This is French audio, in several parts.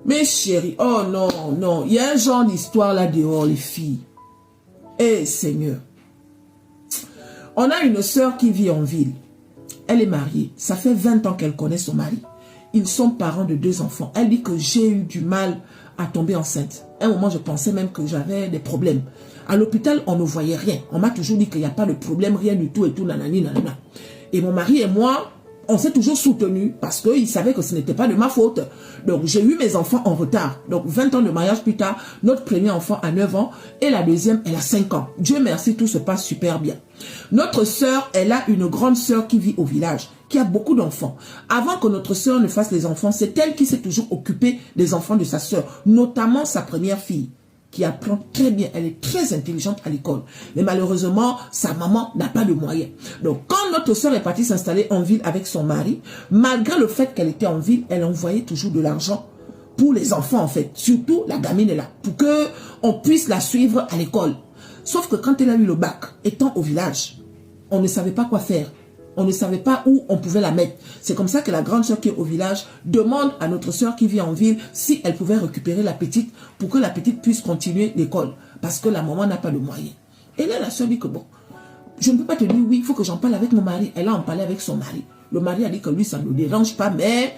Mes chéris, oh non, non, il y a un genre d'histoire là dehors, les filles. Eh Seigneur. On a une sœur qui vit en ville. Elle est mariée. Ça fait 20 ans qu'elle connaît son mari. Ils sont parents de 2 enfants. Elle dit que j'ai eu du mal à tomber enceinte. À un moment, je pensais même que j'avais des problèmes. À l'hôpital, on ne voyait rien. On m'a toujours dit qu'il n'y a pas de problème, rien du tout et tout, nanani, nanana. Et mon mari et moi, on s'est toujours soutenus parce qu'il savait que ce n'était pas de ma faute. Donc, j'ai eu mes enfants en retard. Donc, 20 ans de mariage plus tard, notre premier enfant a 9 ans et la deuxième, elle a 5 ans. Dieu merci, tout se passe super bien. Notre sœur, elle a une grande sœur qui vit au village, qui a beaucoup d'enfants. Avant que notre sœur ne fasse les enfants, c'est elle qui s'est toujours occupée des enfants de sa sœur, notamment sa première fille, qui apprend très bien, elle est très intelligente à l'école. Mais malheureusement, sa maman n'a pas de moyens. Donc, quand notre sœur est partie s'installer en ville avec son mari, malgré le fait qu'elle était en ville, elle envoyait toujours de l'argent pour les enfants, en fait. Surtout, la gamine est là, pour qu'on puisse la suivre à l'école. Sauf que quand elle a eu le bac, étant au village, on ne savait pas quoi faire. On ne savait pas où on pouvait la mettre. C'est comme ça que la grande sœur qui est au village demande à notre sœur qui vit en ville si elle pouvait récupérer la petite pour que la petite puisse continuer l'école. Parce que la maman n'a pas de moyens. Et là, la sœur dit que bon, je ne peux pas te dire oui, il faut que j'en parle avec mon mari. Elle a en parlé avec son mari. Le mari a dit que lui, ça ne le dérange pas, mais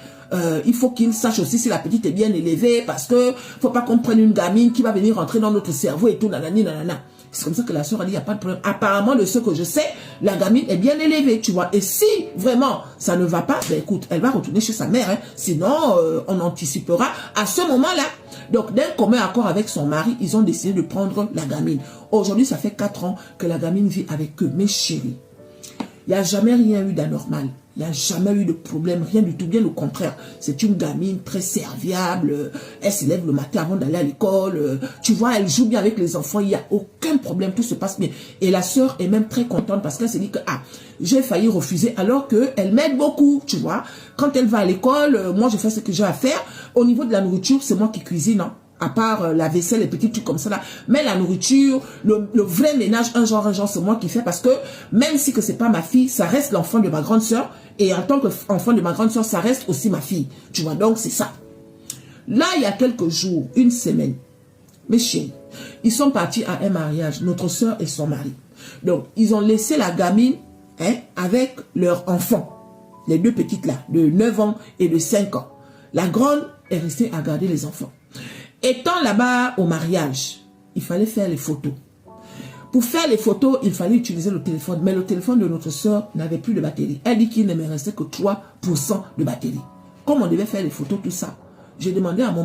il faut qu'il sache aussi si la petite est bien élevée parce que faut pas qu'on prenne une gamine qui va venir rentrer dans notre cerveau et tout, nanani, nanana. C'est comme ça que la sœur a dit, il n'y a pas de problème. Apparemment, de ce que je sais, la gamine est bien élevée, tu vois. Et si vraiment ça ne va pas, ben écoute, elle va retourner chez sa mère. Hein. Sinon, on anticipera à ce moment-là. Donc, d'un commun accord avec son mari, ils ont décidé de prendre la gamine. Aujourd'hui, ça fait 4 ans que la gamine vit avec eux. Mes chéris, il n'y a jamais rien eu d'anormal. Il n'y a jamais eu de problème, rien du tout. Bien au contraire, c'est une gamine très serviable. Elle se lève le matin avant d'aller à l'école. Tu vois, elle joue bien avec les enfants. Il n'y a aucun problème, tout se passe bien. Et la sœur est même très contente parce qu'elle s'est dit que j'ai failli refuser alors qu'elle m'aide beaucoup, tu vois. Quand elle va à l'école, moi je fais ce que j'ai à faire. Au niveau de la nourriture, c'est moi qui cuisine, hein. À part la vaisselle, les petits trucs comme ça là. Mais la nourriture, le vrai ménage, un genre, c'est moi qui fais parce que même si que c'est pas ma fille, ça reste l'enfant de ma grande sœur. Et en tant qu'enfant de ma grande sœur, ça reste aussi ma fille. Tu vois, donc c'est ça. Là, il y a quelques jours, une semaine, mes chéris, ils sont partis à un mariage, notre sœur et son mari. Donc, ils ont laissé la gamine avec leur enfant. Les 2 petites là, de 9 ans et de 5 ans. La grande est restée à garder les enfants. Étant là-bas au mariage, il fallait faire les photos. Pour faire les photos, il fallait utiliser le téléphone. Mais le téléphone de notre soeur n'avait plus de batterie. Elle dit qu'il ne me restait que 3% de batterie. Comme on devait faire les photos, tout ça, j'ai demandé à mon